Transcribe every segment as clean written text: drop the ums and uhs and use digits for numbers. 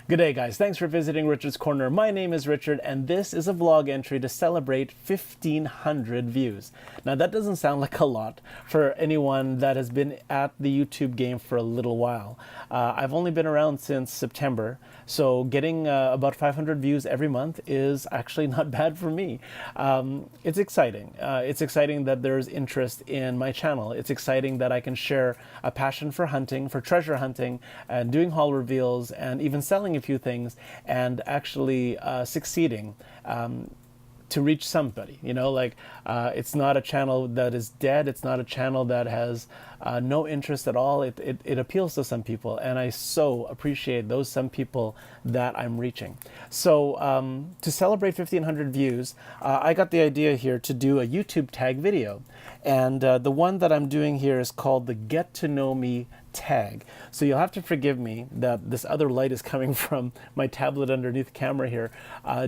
Good day, guys. Thanks for visiting Richard's Corner. My name is Richard, and this is a vlog entry to celebrate 1,500 views. Now, that doesn't sound like a lot for anyone that has been at the YouTube game for a little while. I've only been around since September, so getting about 500 views every month is actually not bad for me. It's exciting. It's exciting that there's interest in my channel. It's exciting that I can share a passion for hunting, for treasure hunting, and doing haul reveals, and even selling a few things, and actually succeeding to reach somebody. It's not a channel that is dead. It's not a channel that has no interest at all. It appeals to some people, and I so appreciate those some people that I'm reaching. So to celebrate 1,500 views, I got the idea here to do a YouTube tag video, and the one that I'm doing here is called the Get to Know Me tag. So you'll have to forgive me that this other light is coming from my tablet underneath the camera here,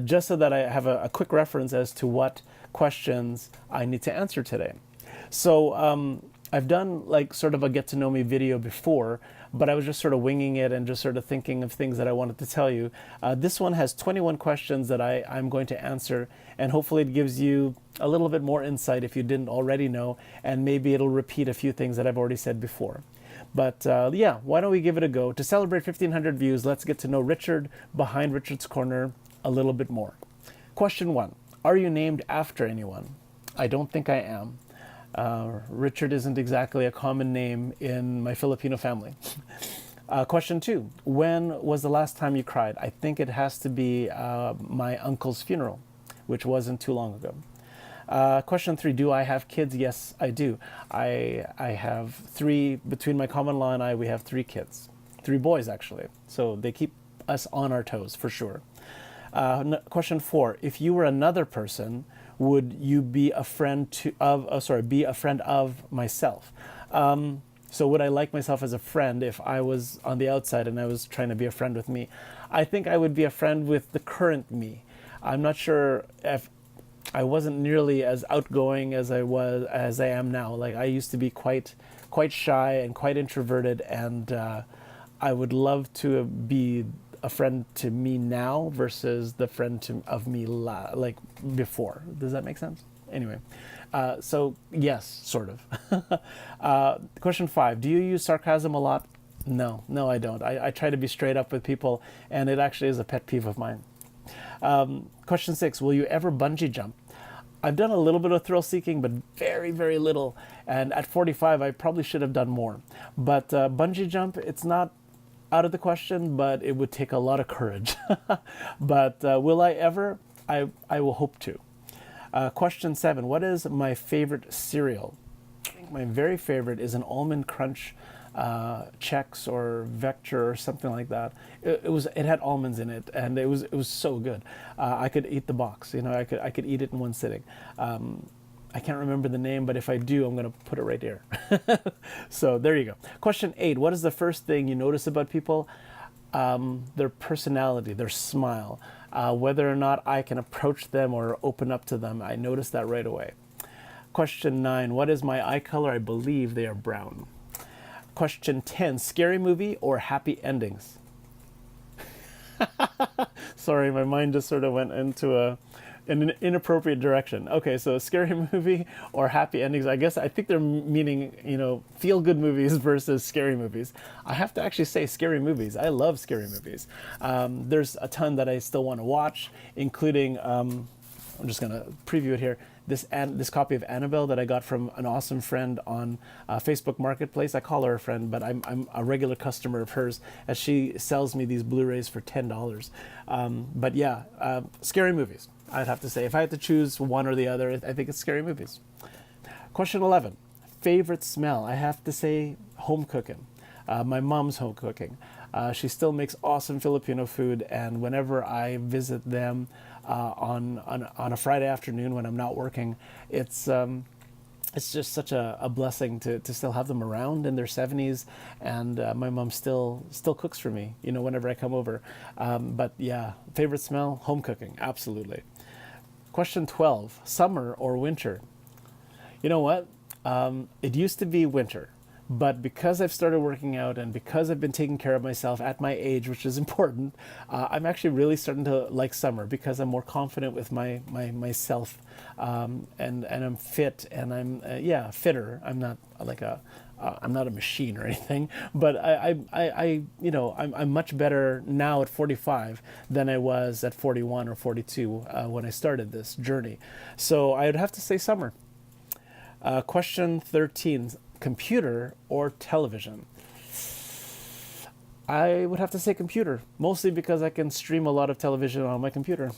just so that I have a quick reference as to what questions I need to answer today. So I've done like sort of a get to know me video before, but I was just sort of winging it and just sort of thinking of things that I wanted to tell you. This one has 21 questions that I'm going to answer, and hopefully it gives you a little bit more insight if you didn't already know, and maybe it'll repeat a few things that I've already said before. But yeah, why don't we give it a go? To celebrate 1,500 views, let's get to know Richard behind Richard's Corner a little bit more. Question 1. Are you named after anyone? I don't think I am. Richard isn't exactly a common name in my Filipino family. Question 2. When was the last time you cried? I think it has to be my uncle's funeral, which wasn't too long ago. Question 3, do I have kids? Yes, I do. I have 3, between my common law and I, we have 3 kids. 3 boys, actually. So they keep us on our toes, for sure. Question 4, if you were another person, would you be a friend be a friend of myself? So would I like myself as a friend if I was on the outside and I was trying to be a friend with me? I think I would be a friend with the current me. I'm not sure if I wasn't nearly as outgoing as I am now. Like, I used to be quite shy and quite introverted, and I would love to be a friend to me now versus the friend of me like before. Does that make sense? Anyway, so yes, sort of. Question 5, do you use sarcasm a lot? No, I don't. I try to be straight up with people, and it actually is a pet peeve of mine. Question 6, will you ever bungee jump? I've done a little bit of thrill seeking, but very, very little. And at 45, I probably should have done more. But bungee jump, it's not out of the question, but it would take a lot of courage. But will I ever? I will hope to. Question 7, what is my favorite cereal? I think my very favorite is an Almond Crunch Chex or Vector or something like that. It had almonds in it, and it was so good. I could eat the box. I could eat it in one sitting. I can't remember the name, but if I do, I'm going to put it right here. So there you go. Question 8, what is the first thing you notice about people? Their personality, their smile, whether or not I can approach them or open up to them. I notice that right away. Question 9, what is my eye color? I believe they are brown. Question 10, scary movie or happy endings? Sorry, my mind just sort of went into an inappropriate direction. Okay, so scary movie or happy endings. I think they're meaning, feel-good movies versus scary movies. I have to actually say scary movies. I love scary movies. There's a ton that I still want to watch, including, I'm just going to preview it here, this copy of Annabelle that I got from an awesome friend on Facebook Marketplace. I call her a friend, but I'm a regular customer of hers, as she sells me these Blu-rays for $10. But yeah, scary movies, I'd have to say. If I had to choose one or the other, I think it's scary movies. Question 11, favorite smell? I have to say home cooking. My mom's home cooking. She still makes awesome Filipino food, and whenever I visit them on a Friday afternoon when I'm not working, it's just such a blessing to still have them around in their 70s, and my mom still cooks for me, whenever I come over. But yeah, favorite smell, home cooking, absolutely. Question 12, summer or winter? You know what? It used to be winter, But because I've started working out and because I've been taking care of myself at my age, which is important, I'm actually really starting to like summer because I'm more confident with myself, and I'm fit and I'm yeah, fitter. I'm not like I'm not a machine or anything, but I'm much better now at 45 than I was at 41 or 42 when I started this journey. So I would have to say summer. Question 13, computer or television? I would have to say computer, mostly because I can stream a lot of television on my computer.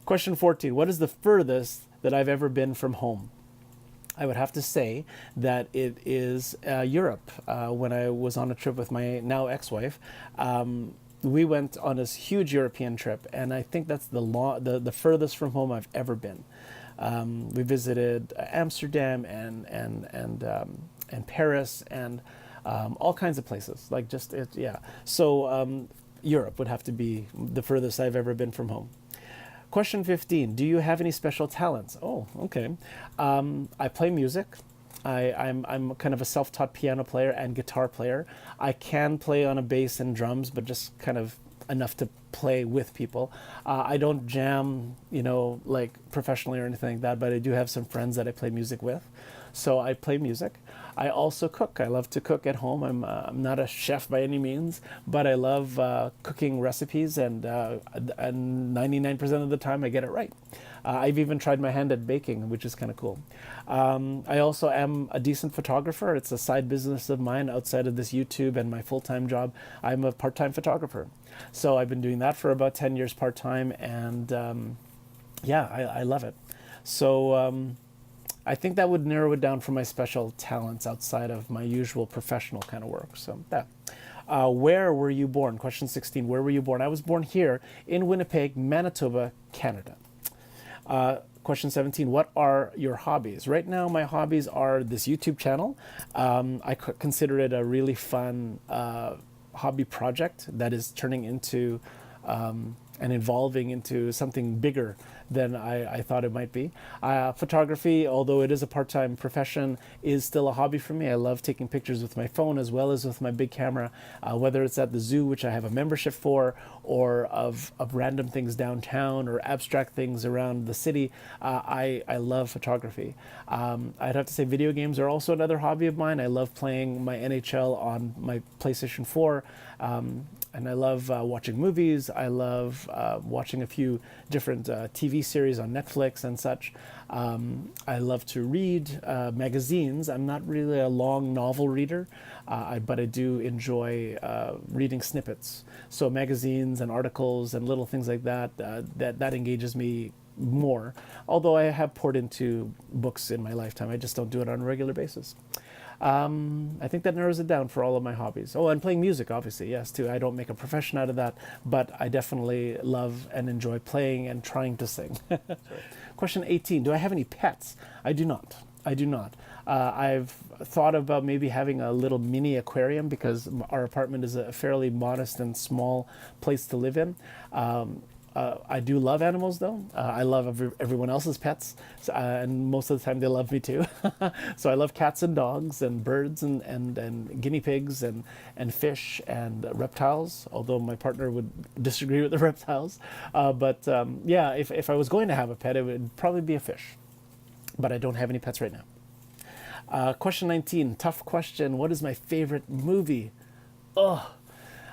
Question 14, what is the furthest that I've ever been from home? I would have to say that it is Europe. When I was on a trip with my now ex-wife, we went on this huge European trip, and I think that's the furthest from home I've ever been. We visited Amsterdam and Paris and all kinds of places. Like yeah. So Europe would have to be the furthest I've ever been from home. Question 15, do you have any special talents? Oh, okay. I play music. I'm kind of a self-taught piano player and guitar player. I can play on a bass and drums, but just kind of enough to play with people. I don't jam, like professionally or anything like that, but I do have some friends that I play music with. So I play music. I also cook. I love to cook at home. I'm not a chef by any means, but I love cooking recipes, and 99% of the time I get it right. I've even tried my hand at baking, which is kind of cool. I also am a decent photographer. It's a side business of mine outside of this YouTube and my full-time job. I'm a part-time photographer. So I've been doing that for about 10 years part-time, and yeah, I love it. So I think that would narrow it down for my special talents outside of my usual professional kind of work. So that. Where were you born? Question 16, where were you born? I was born here in Winnipeg, Manitoba, Canada. Question 17, what are your hobbies? Right now, my hobbies are this YouTube channel. I consider it a really fun hobby project that is turning into and evolving into something bigger than I thought it might be. Photography, although it is a part-time profession, is still a hobby for me. I love taking pictures with my phone as well as with my big camera, whether it's at the zoo, which I have a membership for, or of random things downtown or abstract things around the city. I love photography. I'd have to say video games are also another hobby of mine. I love playing my NHL on my PlayStation 4. And I love watching movies. I love watching a few different TV series on Netflix and such. I love to read magazines. I'm not really a long novel reader, but I do enjoy reading snippets. So magazines and articles and little things like that, that engages me more. Although I have poured into books in my lifetime, I just don't do it on a regular basis. I think that narrows it down for all of my hobbies. Oh, and playing music, obviously, yes, too. I don't make a profession out of that, but I definitely love and enjoy playing and trying to sing. Question 18, do I have any pets? I do not. I do not. I've thought about maybe having a little mini aquarium because our apartment is a fairly modest and small place to live in. I do love animals, though. I love everyone else's pets, and most of the time they love me too. So I love cats and dogs and birds and guinea pigs and fish and reptiles, although my partner would disagree with the reptiles. But yeah, if I was going to have a pet, it would probably be a fish. But I don't have any pets right now. Question 19, tough question. What is my favorite movie? Ugh.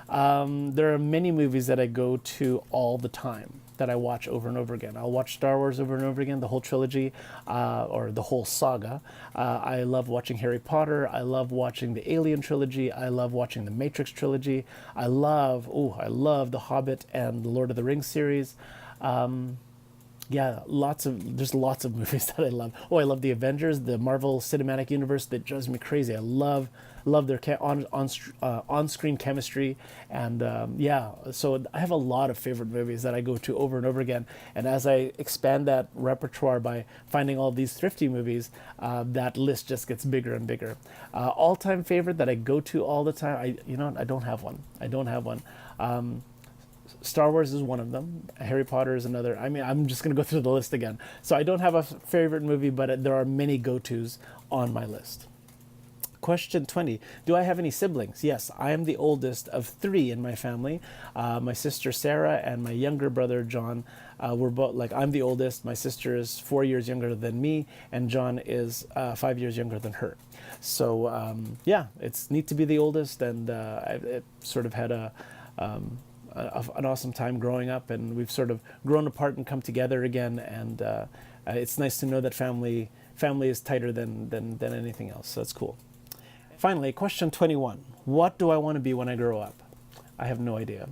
There are many movies that I go to all the time that I watch over and over again. I'll watch Star Wars over and over again, the whole trilogy, or the whole saga. I love watching Harry Potter. I love watching the Alien trilogy. I love watching the Matrix trilogy. I love the Hobbit and the Lord of the Rings series. Yeah, there's lots of movies that I love. Oh, I love the Avengers, the Marvel Cinematic Universe. That drives me crazy. I love their on-screen chemistry, and yeah. So I have a lot of favorite movies that I go to over and over again. And as I expand that repertoire by finding all these thrifty movies, that list just gets bigger and bigger. All-time favorite that I go to all the time. I don't have one. I don't have one. Star Wars is one of them. Harry Potter is another. I mean, I'm just going to go through the list again. So I don't have a favorite movie, but there are many go-tos on my list. Question 20. Do I have any siblings? Yes, I am the oldest of 3 in my family. My sister Sarah and my younger brother John. We're both, like, I'm the oldest. My sister is 4 years younger than me, and John is 5 years younger than her. So yeah, it's neat to be the oldest, and I sort of had an awesome time growing up, and we've sort of grown apart and come together again, and it's nice to know that family is tighter than anything else. So that's cool. Finally, question 21. What do I want to be when I grow up? I have no idea.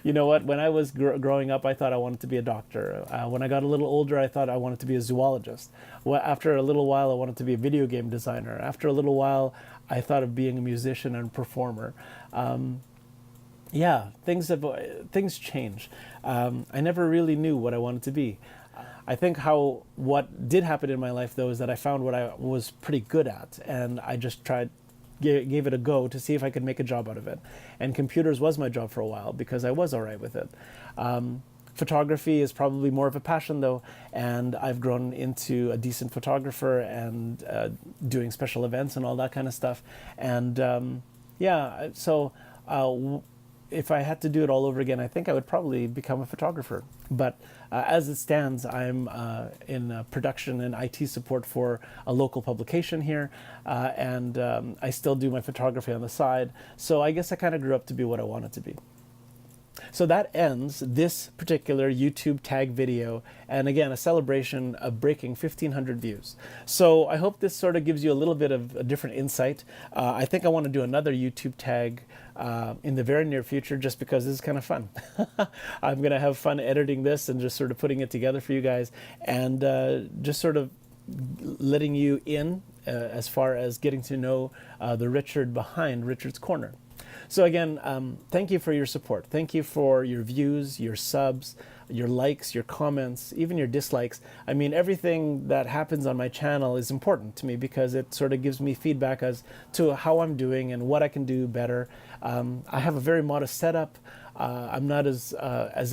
You know what? When I was growing up, I thought I wanted to be a doctor. When I got a little older, I thought I wanted to be a zoologist. Well, after a little while, I wanted to be a video game designer. After a little while, I thought of being a musician and performer. Yeah, things change. I never really knew what I wanted to be. I think what did happen in my life, though, is that I found what I was pretty good at, and I just gave it a go to see if I could make a job out of it. And computers was my job for a while because I was all right with it. Photography is probably more of a passion, though, and I've grown into a decent photographer and doing special events and all that kind of stuff. And yeah, so if I had to do it all over again, I think I would probably become a photographer. But as it stands, I'm in production and IT support for a local publication here, and I still do my photography on the side. So I guess I kind of grew up to be what I wanted to be. So that ends this particular YouTube tag video, and again, a celebration of breaking 1,500 views. So I hope this sort of gives you a little bit of a different insight. I think I want to do another YouTube tag in the very near future, just because this is kind of fun. I'm going to have fun editing this and just sort of putting it together for you guys, and just sort of letting you in as far as getting to know the Richard behind Richard's Corner. So again, thank you for your support. Thank you for your views, your subs, your likes, your comments, even your dislikes. I mean, everything that happens on my channel is important to me because it sort of gives me feedback as to how I'm doing and what I can do better. I have a very modest setup. I'm not as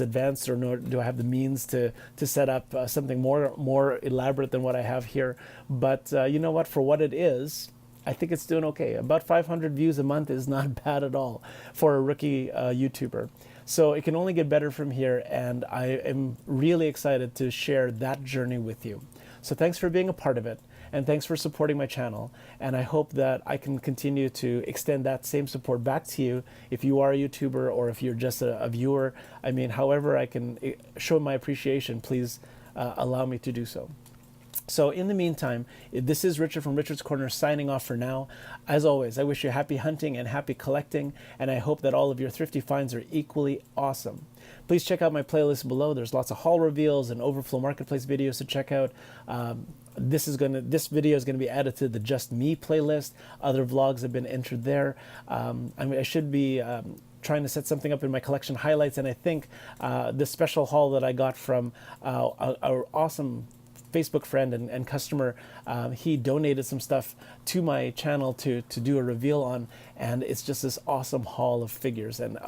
advanced, or nor do I have the means to set up something more elaborate than what I have here. But you know what? For what it is, I think it's doing okay. About 500 views a month is not bad at all for a rookie YouTuber. So it can only get better from here, and I am really excited to share that journey with you. So thanks for being a part of it, and thanks for supporting my channel. And I hope that I can continue to extend that same support back to you if you are a YouTuber or if you're just a viewer. I mean, however I can show my appreciation, please allow me to do so. So in the meantime, this is Richard from Richard's Corner signing off for now. As always, I wish you happy hunting and happy collecting, and I hope that all of your thrifty finds are equally awesome. Please check out my playlist below. There's lots of haul reveals and Overflow Marketplace videos to check out. This video is going to be added to the Just Me playlist. Other vlogs have been entered there. I should be trying to set something up in my collection highlights, and I think the special haul that I got from our awesome Facebook friend and customer, he donated some stuff to my channel to do a reveal on, and it's just this awesome haul of figures, and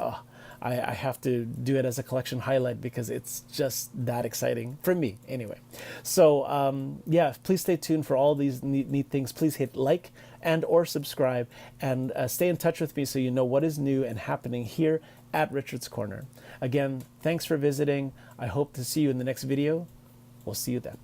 I have to do it as a collection highlight because it's just that exciting for me anyway. So yeah, please stay tuned for all these neat things. Please hit like and or subscribe, and stay in touch with me so you know what is new and happening here at Richard's Corner. Again, thanks for visiting. I hope to see you in the next video. We'll see you then.